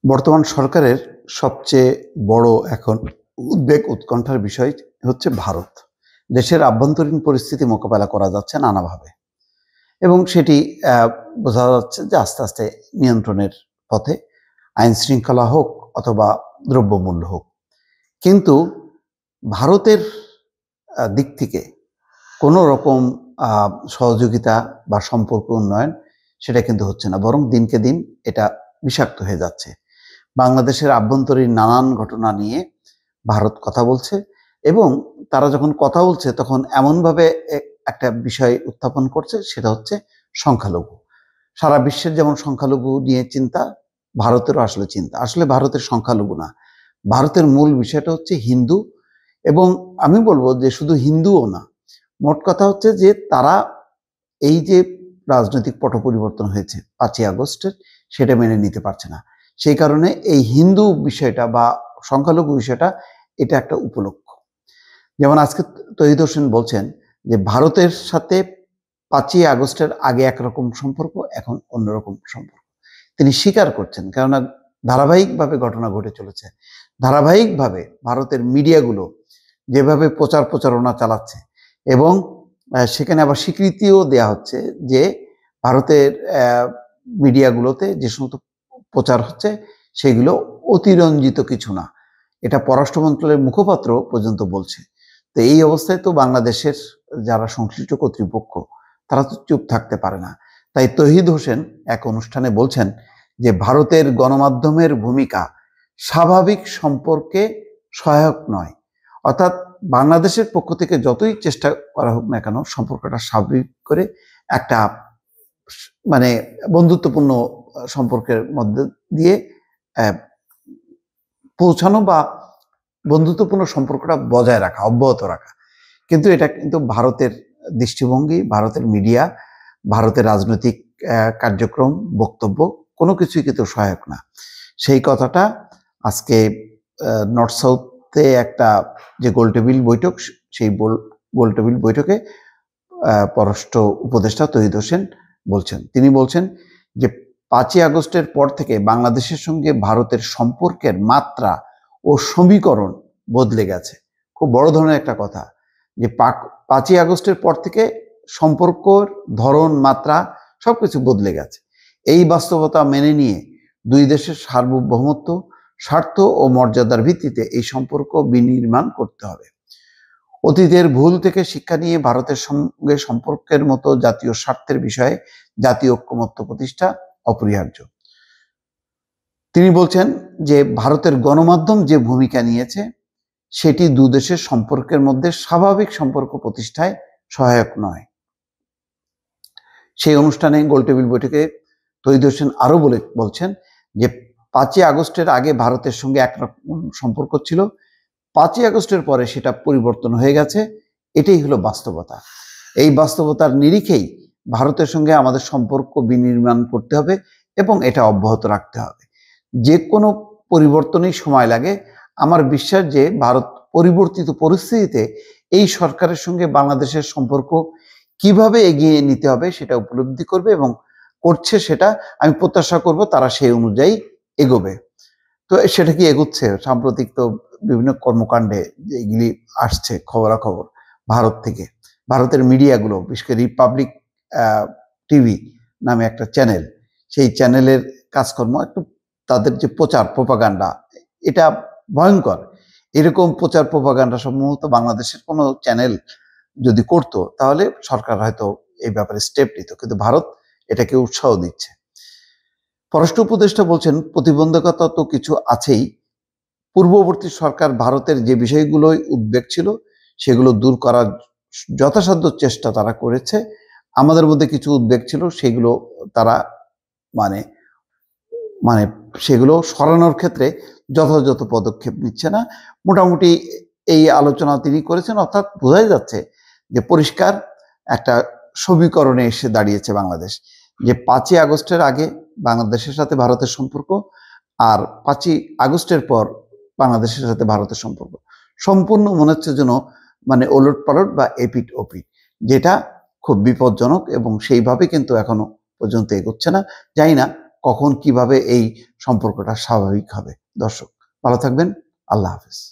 বর্তমান সরকারের সবচেয়ে বড় এখন উদ্বেগ উৎকণ্ঠার বিষয় হচ্ছে ভারত। দেশের আভ্যন্তরীণ পরিস্থিতি মোকাবেলা করা যাচ্ছে নানাভাবে এবং সেটি বোঝা যাচ্ছে যে আস্তে আস্তে নিয়ন্ত্রণের পথে, আইন শৃঙ্খলা হোক অথবা দ্রব্যমূল্য হোক। কিন্তু ভারতের দিক থেকে কোনো রকম সহযোগিতা বা সম্পর্ক উন্নয়ন সেটা কিন্তু হচ্ছে না, বরং দিনকে দিন এটা বিষাক্ত হয়ে যাচ্ছে। বাংলাদেশের আভ্যন্তরীণ নানান ঘটনা নিয়ে ভারত কথা বলছে এবং তারা যখন কথা বলছে তখন এমনভাবে একটা বিষয় উত্থাপন করছে, সেটা হচ্ছে সংখ্যালঘু। সারা বিশ্বের যেমন সংখ্যালঘু নিয়ে চিন্তা, ভারতেরও আসলে চিন্তা। আসলে ভারতের সংখ্যালঘু না, ভারতের মূল বিষয়টা হচ্ছে হিন্দু। এবং আমি বলবো যে শুধু হিন্দুও না, মোট কথা হচ্ছে যে তারা এই যে রাজনৈতিক পট পরিবর্তন হয়েছে 5ই আগস্টের, সেটা মেনে নিতে পারছে না। সেই কারণে এই হিন্দু বিষয়টা বা সংখ্যালঘু বিষয়টা এটা একটা উপলক্ষ। যেমন আজকে তহিদ হোসেন বলছেন যে ভারতের সাথে 5ই আগস্টের আগে একরকম সম্পর্ক, এখন অন্যরকম সম্পর্ক। তিনি স্বীকার করছেন, কেননা ধারাবাহিকভাবে ঘটনা ঘটে চলেছে। ধারাবাহিকভাবে ভারতের মিডিয়াগুলো যেভাবে প্রচারণা চালাচ্ছে এবং সেখানে আবার স্বীকৃতিও দেয়া হচ্ছে যে ভারতের মিডিয়াগুলোতে যে সমস্ত প্রচার হচ্ছে সেগুলো অতিরঞ্জিত কিছু না, এটা পররাষ্ট্র মন্ত্রণালয়ের মুখপাত্র পর্যন্ত বলছে। তো এই অবস্থায় তো বাংলাদেশের যারা সংশ্লিষ্ট কর্তৃপক্ষ তারা তো চুপ থাকতে পারে না। তাই তহিদ হোসেন এক অনুষ্ঠানে বলছেন যে ভারতের গণমাধ্যমের ভূমিকা স্বাভাবিক সম্পর্কে সহায়ক নয়। অর্থাৎ বাংলাদেশের পক্ষ থেকে যতই চেষ্টা করা হোক না কেন, সম্পর্কটা স্বাভাবিক করে একটা মানে বন্ধুত্বপূর্ণ সম্পর্কের মধ্যে দিয়ে পৌঁছানো বা বন্ধুত্বপূর্ণ সম্পর্কটা বজায় রাখা, অব্যাহত রাখা। কিন্তু এটা কিন্তু ভারতের দৃষ্টিভঙ্গি, ভারতের মিডিয়া, ভারতের রাজনৈতিক কার্যক্রম, বক্তব্য কোনো কিছুই কিন্তু সহায়ক না। সেই কথাটা আজকে নর্থ সাউথে একটা যে গোলটেবিল বৈঠক, সেই গোলটেবিল বৈঠকে পররাষ্ট্র উপদেষ্টা তহিদ হোসেন বলছেন। তিনি বলছেন যে 5ই আগস্টের পর থেকে বাংলাদেশের সঙ্গে ভারতের সম্পর্কের মাত্রা ও সমীকরণ বদলে গেছে। খুব বড় ধরনের একটা কথা যে 5ই আগস্টের পর থেকে সম্পর্কর ধরন, মাত্রা সবকিছু বদলে গেছে। এই বাস্তবতা মেনে নিয়ে দুই দেশের সার্বভৌমত্ব, স্বার্থ ও মর্যাদার ভিত্তিতে এই সম্পর্ক বিনির্মাণ করতে হবে। অতীতের ভুল থেকে শিক্ষা নিয়ে ভারতের সঙ্গে সম্পর্কের মতো জাতীয় স্বার্থের বিষয়ে জাতীয় ঐক্যমত্য প্রতিষ্ঠা অপরিহার্য। তিনি বলছেন যে ভারতের গণমাধ্যম যে ভূমিকা নিয়েছে সেটি দুদেশের সম্পর্কের মধ্যে স্বাভাবিক সম্পর্ক প্রতিষ্ঠায় সহায়ক নয়। সেই অনুষ্ঠানে গোলটেবিল বৈঠকে তহিদ হোসেন আরো বলছেন যে 5ই আগস্টের আগে ভারতের সঙ্গে একরকম সম্পর্ক ছিল, 5ই আগস্টের পরে সেটা পরিবর্তন হয়ে গেছে। এটাই হলো বাস্তবতা। এই বাস্তবতার নিরিখেই ভারতের সঙ্গে আমাদের সম্পর্ক বিনির্মাণ করতে হবে এবং এটা অব্যাহত রাখতে হবে। যে কোনো পরিবর্তনই সময় লাগে। আমার বিশ্বাস যে ভারত পরিবর্তিত পরিস্থিতিতে এই সরকারের সঙ্গে বাংলাদেশের সম্পর্ক কিভাবে এগিয়ে নিতে হবে সেটা উপলব্ধি করবে এবং করছে, সেটা আমি প্রত্যাশা করব তারা সেই অনুযায়ী এগোবে। তো সেটা কি এগোচ্ছে? সাম্প্রতিক তো বিভিন্ন কর্মকাণ্ডে যেগুলি আসছে খবরাখবর ভারত থেকে, ভারতের মিডিয়াগুলো, বিশেষ করে রিপাবলিক টিভি নামে একটা চ্যানেল, সেই চ্যানেলের কাজকর্ম একটু, তাদের যে প্রচার প্রোপাগান্ডা, এটা ভয়ঙ্কর। এরকম প্রচার প্রোপাগান্ডা সম্ভবত বাংলাদেশের কোনো চ্যানেল যদি করতো তাহলে সরকার হয়তো এই ব্যাপারে স্টেপ নিত, কিন্তু ভারত এটাকে উৎসাহ দিচ্ছে। পররাষ্ট্র উপদেষ্টা বলছেন প্রতিবন্ধকতা তো কিছু আছেই। পূর্ববর্তী সরকার ভারতের যে বিষয়গুলোই উদ্বেগ ছিল সেগুলো দূর করার যথাসাধ্য চেষ্টা তারা করেছে। আমাদের মধ্যে কিছু উদ্বেগ ছিল, সেগুলো তারা মানে সেগুলো সরানোর ক্ষেত্রে যথাযথ পদক্ষেপ নিচ্ছে না। মোটামুটি এই আলোচনা তিনি করেছেন। অর্থাৎ বোঝাই যাচ্ছে যে পরিষ্কার একটা সমীকরণে এসে দাঁড়িয়েছে বাংলাদেশ, যে 5ই আগস্টের আগে বাংলাদেশের সাথে ভারতের সম্পর্ক আর 5ই আগস্টের পর বাংলাদেশের সাথে ভারতের সম্পর্ক সম্পূর্ণ মনে হচ্ছে যেন ওলট পালট বা এপিট ওপিট, যেটা খুব বিপজ্জনক এবং সেইভাবে কিন্তু এখনো পর্যন্ত এগোচ্ছে না। জানি না কখন কিভাবে এই সম্পর্কটা স্বাভাবিক হবে। দর্শক ভালো থাকবেন, আল্লাহ হাফেজ।